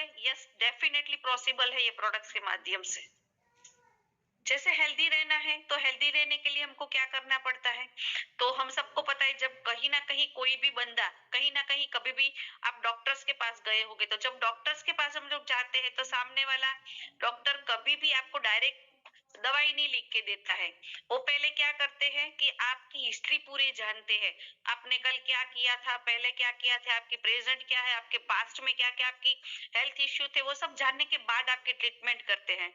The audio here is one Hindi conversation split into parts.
है? यस, डेफिनेटली पॉसिबल है ये प्रोडक्ट्स के माध्यम से। जैसे हेल्दी रहना है तो हेल्दी रहने के लिए हमको क्या करना पड़ता है? तो हम सबको पता है, जब कहीं ना कहीं कोई भी बंदा कहीं ना कहीं कभी भी आप डॉक्टर्स के पास गए होंगे, तो जब डॉक्टर्स के पास हम लोग जाते हैं तो सामने वाला डॉक्टर कभी भी आपको डायरेक्ट दवाई नहीं लिख के देता है। वो पहले क्या करते हैं कि आपकी हिस्ट्री पूरी जानते हैं। आपने कल क्या किया था, पहले क्या किया था, आपकी प्रेजेंट क्या है, आपके पास्ट में क्या क्या आपकी हेल्थ इश्यू थे, वो सब जानने के बाद आपके ट्रीटमेंट करते हैं।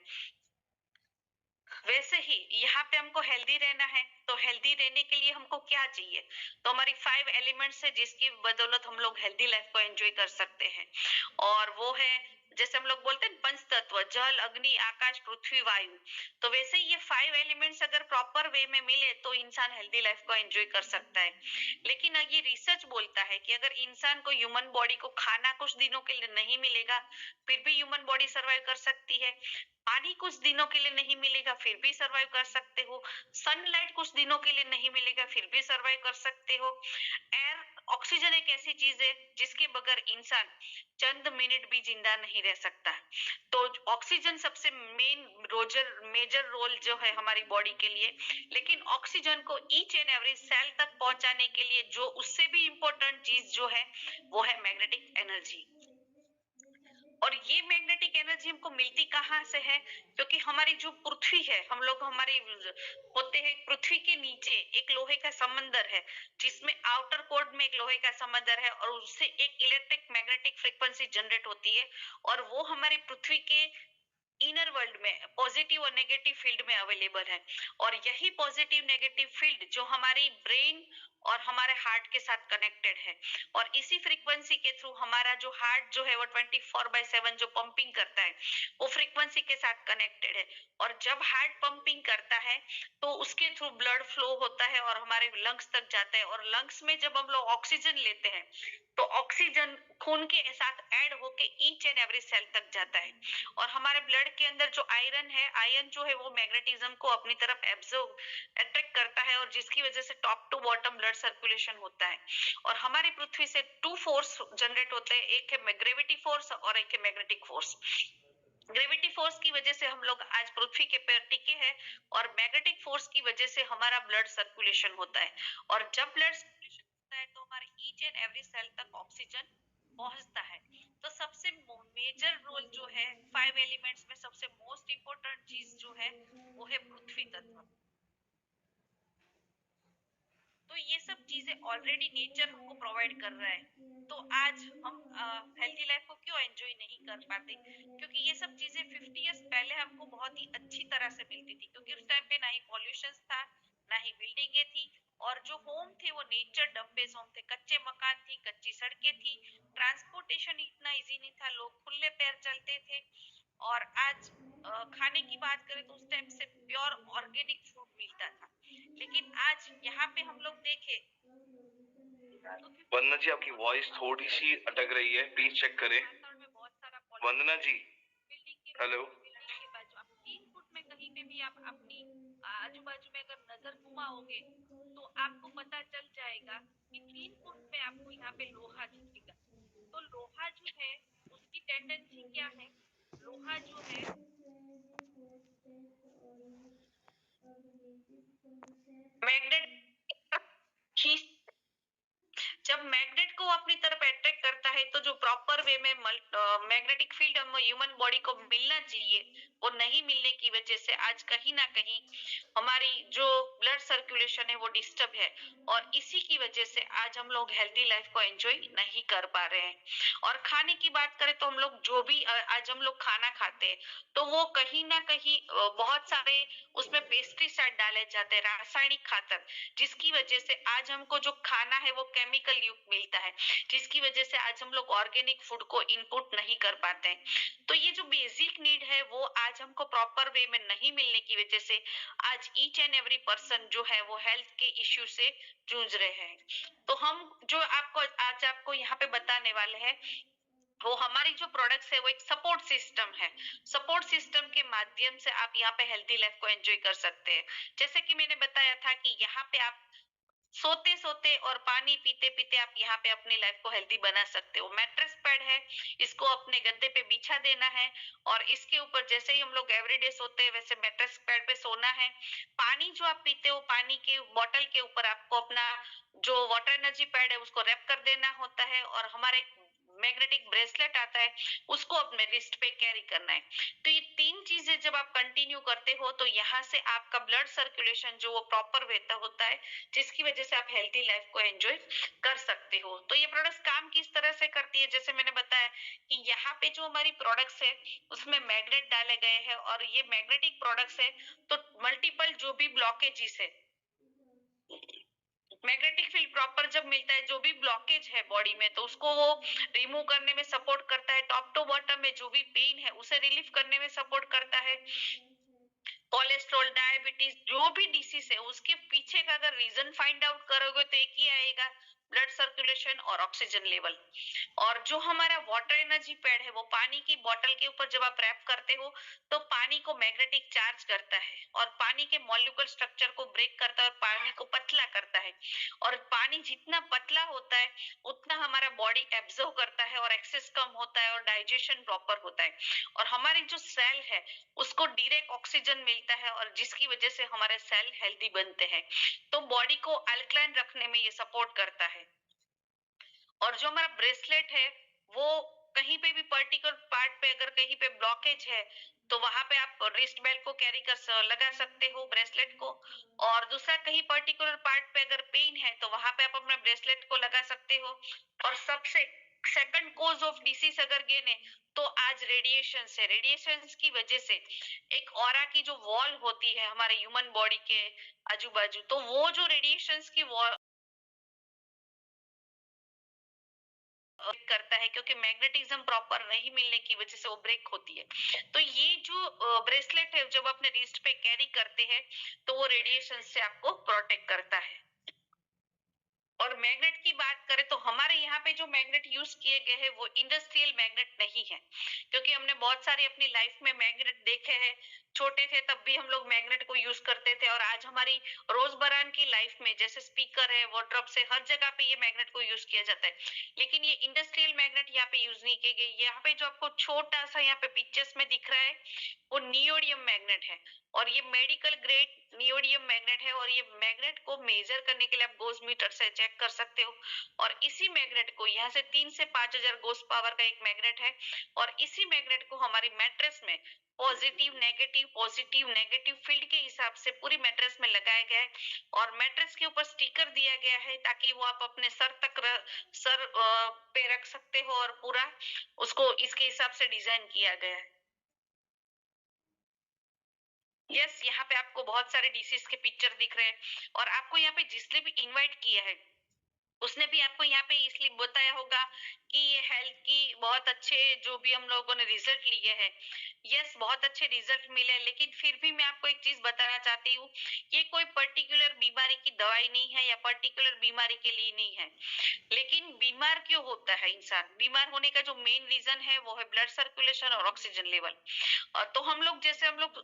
वैसे ही यहाँ पे हमको हेल्दी रहना है, तो हेल्दी रहने के लिए हमको क्या चाहिए? तो हमारी 5 एलिमेंट्स है जिसकी बदौलत हम लोग हेल्दी लाइफ को एंजॉय कर सकते हैं। और वो है, जैसे हम लोग बोलते हैं पंच तत्व, जल, अग्नि, आकाश, पृथ्वी, वायु। तो वैसे ही ये 5 एलिमेंट्स अगर प्रॉपर वे में मिले तो इंसान हेल्दी लाइफ को एंजॉय कर सकता है। लेकिन ये रिसर्च बोलता है कि अगर इंसान को, ह्यूमन बॉडी को खाना कुछ दिनों के लिए नहीं मिलेगा, फिर भी ह्यूमन बॉडी सर्वाइव कर सकती है। पानी कुछ दिनों के लिए नहीं मिलेगा, फिर भी सरवाइव कर सकते हो। सनलाइट कुछ दिनों के लिए नहीं मिलेगा, फिर भी सरवाइव कर सकते हो। एयर, ऑक्सीजन एक ऐसी चीज है जिसके बगैर इंसान चंद मिनट भी जिंदा नहीं रह सकता। तो ऑक्सीजन सबसे मेजर रोल जो है हमारी बॉडी के लिए। लेकिन ऑक्सीजन को ईच एंड एवरी सेल तक पहुंचाने के लिए जो उससे भी इम्पोर्टेंट चीज जो है वो है मैग्नेटिक एनर्जी। और ये मैग्नेटिक एनर्जी हमको मिलती कहाँ से है? क्योंकि हमारी जो पृथ्वी है, हम लोग हमारी होते हैं, पृथ्वी के नीचे एक लोहे का समंदर है, जिसमें आउटर कोर में एक लोहे का समंदर है, और उससे एक इलेक्ट्रिक मैग्नेटिक फ्रीक्वेंसी जनरेट होती है। और वो हमारी पृथ्वी के इनर वर्ल्ड में पॉजिटिव और नेगेटिव फील्ड में अवेलेबल है। और यही पॉजिटिव नेगेटिव फील्ड जो हमारी ब्रेन और हमारे हार्ट के साथ कनेक्टेड है। और इसी फ्रीक्वेंसी के थ्रू हमारा जो हार्ट जो है वो 24/7 जो पंपिंग करता है, वो फ्रीक्वेंसी के साथ कनेक्टेड है। और जब हार्ट पंपिंग करता है तो उसके थ्रू ब्लड फ्लो होता है और हमारे लंग्स तक जाता है। और लंग्स में जब हम लोग ऑक्सीजन लेते हैं तो ऑक्सीजन खून के साथ ऐड होके ईच एंड एवरी सेल तक जाता है। और हमारे ब्लड के अंदर जो आयरन है, आयरन जो है वो मैग्नेटिज्म को अपनी तरफ एब्जॉर्ब, अट्रैक्ट करता है, और जिसकी वजह से top to bottom blood circulation होता है। और हमारी पृथ्वी से 2 फोर्स जनरेट होते हैं, एक है ग्रेविटी फोर्स और एक है मैग्नेटिक फोर्स। ग्रेविटी फोर्स की वजह से हम लोग आज पृथ्वी के पैर टिके हैं, और मैग्नेटिक फोर्स की वजह से हमारा ब्लड सर्कुलेशन होता है। और जब ब्लड सर्कुलेशन होता है तो हमारे ईच एंड एवरी सेल तक ऑक्सीजन पहुंचता है। तो सबसे मेजर रोल जो है 5 एलिमेंट्स में, सबसे मोस्ट इंपोर्टेंट चीज जो है वो है पृथ्वी तत्व। तो ये सब चीजें ऑलरेडी नेचर हमको प्रोवाइड कर रहा है। तो आज हम हेल्दी लाइफ को क्यों एंजॉय नहीं कर पाते? क्योंकि ये सब चीजें 50 इयर्स पहले हमको बहुत ही अच्छी तरह से मिलती थी, क्योंकि उस टाइम पे ना ही पॉल्यूशन था, ना ही बिल्डिंगे थी। और जो होम थे वो नेचर डम बेस्ड होम थे, कच्चे मकान थी, कच्ची सड़कें थी, ट्रांसपोर्टेशन इतना इजी नहीं था, लोग खुले पैर चलते थे। और आज खाने की बात करें तो उस टाइम से प्योर ऑर्गेनिक फूड मिलता था। लेकिन आज यहाँ पे हम लोग देखें तो वंदना जी, आपकी वॉइस थोड़ी सी अटक रही है, प्लीज चेक करें। वंदना जी, हेलो। बिल्डिंग के बाजू आप 3 फुट में कहीं पे भी आप अपनी आजू बाजू में अगर नजर घुमाओगे तो आपको पता चल जाएगा कि 3 फुट में आपको यहाँ पे लोहा दिखेगा। तो लोहा जो है उसकी टेंडेंसी क्या है? लोहा जो है मैग्नेट खींच, जब मैग्नेट को अपनी तरफ अट्रैक्ट करता है तो जो प्रॉपर वे में मैग्नेटिक फील्ड हम ह्यूमन बॉडी को मिलना चाहिए, वो नहीं मिलने की वजह से आज कहीं ना कहीं हमारी जो ब्लड सर्कुलेशन है वो डिस्टर्ब है। और इसी की वजह से आज हम लोग हेल्दी लाइफ को एंजॉय नहीं कर पा रहे हैं। और खाने की बात करें तो हम लोग जो भी आज हम लोग खाना खाते हैं तो वो कहीं ना कहीं बहुत सारे उसमें पेस्टिसाइड डाले जाते हैं, रासायनिक खातर, जिसकी वजह से आज हमको जो खाना है वो केमिकल युक्त मिलता है, जिसकी वजह से आज हम लोग ऑर्गेनिक फूड को इनपुट नहीं कर पाते हैं। तो ये जो बेसिक नीड है वो आज हमको प्रॉपर वे में नहीं मिलने की वजह से आज ईच एंड एवरी पर्सन जो है वो हेल्थ के इश्यू से जूझ रहे हैं। तो हम जो आपको यहाँ पे बताने वाले हैं वो हमारी जो प्रोडक्ट्स है वो एक सपोर्ट सिस्टम है। सपोर्ट सिस्टम के माध्यम से आप यहाँ पे हेल्दी लाइफ को एंजॉय कर सकते हैं। जैसे कि मैंने बताया था कि यहाँ पे आप सोते-सोते और पानी पीते-पीते आप यहाँ पे अपनी लाइफ को हेल्दी बना सकते हो। मैट्रेस पैड है, इसको अपने गद्दे पे बिछा देना है और इसके ऊपर जैसे ही हम लोग एवरीडे सोते हैं वैसे मैट्रेस पैड पे सोना है। पानी जो आप पीते हो, पानी के बॉटल के ऊपर आपको अपना जो वाटर एनर्जी पैड है उसको रैप कर देना होता है और हमारा एक मैग्नेटिक ब्रेसलेट आता है, उसको अपने रिस्ट पे कैरी करना है। तो ये 3 चीज़ें जब आप कंटिन्यू करते हो तो यहाँ से आपका ब्लड सर्कुलेशन जो वो प्रॉपर बहता होता है, जिसकी वजह से आप हेल्थी लाइफ को एंजॉय कर सकते हो। तो ये प्रोडक्ट्स काम किस तरह से करती है, जैसे मैंने बताया कि यहाँ पे जो हमारी प्रोडक्ट्स है उसमें मैग्नेट डाले गए हैं और ये मैग्नेटिक प्रोडक्ट्स है, तो मल्टीपल जो भी ब्लॉकेजेस है, मैग्नेटिक फील्ड प्रॉपर जब मिलता है, जो भी ब्लॉकेज है बॉडी में तो उसको वो रिमूव करने में सपोर्ट करता है। टॉप टू बॉटम में जो भी पेन है उसे रिलीफ करने में सपोर्ट करता है। कोलेस्ट्रॉल, डायबिटीज, जो भी डिसीज है उसके पीछे का अगर रीजन फाइंड आउट करोगे तो एक ही आएगा, ब्लड सर्कुलेशन और ऑक्सीजन लेवल। और जो हमारा वाटर एनर्जी पैड है वो पानी की बोतल के ऊपर जब आप रैप करते हो तो पानी को मैग्नेटिक चार्ज करता है और पानी के मॉलिक्यूल स्ट्रक्चर को ब्रेक करता है और पानी को पतला करता है। और पानी जितना पतला होता है उतना हमारा बॉडी एब्जॉर्ब करता है और एक्सेस कम होता है और डाइजेशन प्रॉपर होता है। और हमारी जो सेल है उसको डायरेक्ट ऑक्सीजन मिलता है और जिसकी वजह से हमारे सेल हेल्दी बनते हैं। तो बॉडी को अल्कलाइन रखने में ये सपोर्ट करता है। और जो हमारा ब्रेसलेट है वो कहीं पे भी पर्टिकुलर पार्ट पे अगर कहीं पे ब्लॉकेज है तो वहां पे आप रिस्ट बेल्ट को कैरी कर लगा सकते हो ब्रेसलेट को। और दूसरा कहीं पर्टिकुलर पार्ट पे अगर पेन है तो वहां पे आप अपना ब्रेसलेट को लगा सकते हो। और सबसे सेकंड कोज ऑफ डिसीज अगर गिने तो आज रेडिएशन है, रेडिएशन की वजह से एक ऑरा की जो वॉल होती है हमारे ह्यूमन बॉडी के आजू बाजू, तो वो जो रेडिएशन की वॉल करता है क्योंकि मैग्नेटिज्म प्रॉपर नहीं मिलने की वजह से वो ब्रेक होती है। तो ये जो ब्रेसलेट है जब अपने रिस्ट पे कैरी करते हैं तो वो रेडिएशन से आपको प्रोटेक्ट करता है। और मैग्नेट की बात करें तो हमारे यहाँ पे जो मैग्नेट यूज किए गए हैं वो इंडस्ट्रियल मैग्नेट नहीं है, क्योंकि हमने बहुत सारे अपनी लाइफ में मैग्नेट देखे हैं। छोटे थे तब भी हम लोग मैग्नेट को यूज करते थे और आज हमारी रोजमर्रा की लाइफ में जैसे स्पीकर है, वार्डरोब से हर जगह पे ये मैग्नेट को यूज किया जाता है। लेकिन ये इंडस्ट्रियल मैग्नेट यहाँ पे यूज नहीं किए गए। यहाँ पे जो आपको छोटा सा यहाँ पे पिक्चर्स में दिख रहा है वो नियोडियम मैग्नेट है और ये मेडिकल ग्रेड नियोडियम मैग्नेट है। और ये मैग्नेट को मेजर करने के लिए आप गोज मीटर से चेक कर सकते हो। और इसी मैग्नेट को यहाँ से 3 से 5,000 गोज पावर का एक मैग्नेट है और इसी मैग्नेट को हमारी मैट्रेस में पॉजिटिव नेगेटिव फील्ड के हिसाब से पूरी मैट्रेस में लगाया गया है। और मैट्रेस के ऊपर स्टिकर दिया गया है ताकि वो आप अपने सर पे रख सकते हो और पूरा उसको इसके हिसाब से डिजाइन किया गया है। यस, यहाँ पे आपको बहुत सारे डिसीज के पिक्चर दिख रहे हैं और आपको यहाँ पे जिसने भी इनवाइट किया है उसने भी आपको यहाँ पे इसलिए बताया होगा कि ये हेल्थ की बहुत अच्छे जो भी हम लोगों ने रिजल्ट लिए हैं। यस, बहुत अच्छे रिजल्ट मिले, लेकिन फिर भी मैं आपको एक चीज बताना चाहती हूँ, ये कोई पर्टिकुलर बीमारी की दवाई नहीं है या पर्टिकुलर बीमारी के लिए नहीं है। लेकिन बीमार क्यों होता है इंसान? बीमार होने का जो मेन रीजन है वो है ब्लड सर्कुलेशन और ऑक्सीजन लेवल। तो हम लोग जैसे हम लोग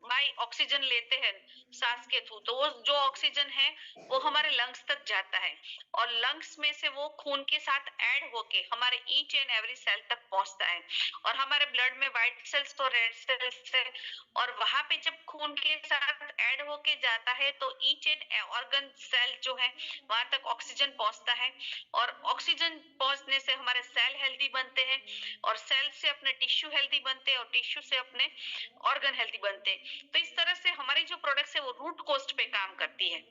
बाई ऑक्सीजन लेते हैं सांस के थ्रू, तो वो जो ऑक्सीजन है वो हमारे लंग्स तक जाता है और लंग्स में से वो खून के साथ ऐड होके हमारे ईच एंड एवरी सेल तक पहुंचता है। और हमारे ब्लड में व्हाइट सेल्स तो रेड सेल्स है और वहां पे जब खून के साथ ऐड होके जाता है तो ईच एंड ऑर्गन सेल जो है वहां तक ऑक्सीजन पहुंचता है। और ऑक्सीजन पहुंचने से हमारे सेल हेल्दी बनते हैं और सेल से अपने टिश्यू हेल्दी बनते हैं और टिश्यू से अपने ऑर्गन हेल्दी बनते हैं। तो इस तरह से हमारी जो प्रोडक्ट्स है वो रूट कोस्ट पे काम करती है।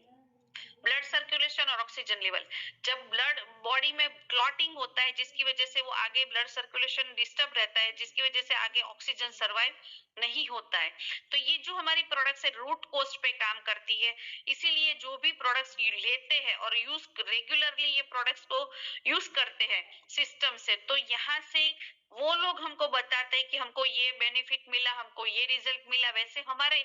ब्लड सर्कुलेशन और ऑक्सीजन लेवल, जब ब्लड बॉडी में क्लॉटिंग होता है जिसकी वजह से वो आगे ब्लड सर्कुलेशन डिस्टर्ब रहता है, जिसकी वजह से आगे ऑक्सीजन सर्वाइव नहीं होता है। तो ये जो हमारी प्रोडक्ट्स है रूट कोस्ट पे काम करती है। इसीलिए जो भी प्रोडक्ट्स लेते हैं और यूज रेगुलरली ये प्रोडक्ट्स को यूज करते हैं सिस्टम से, तो यहाँ से वो लोग हमको बताते हैं कि हमको ये बेनिफिट मिला, हमको ये रिजल्ट मिला। वैसे हमारे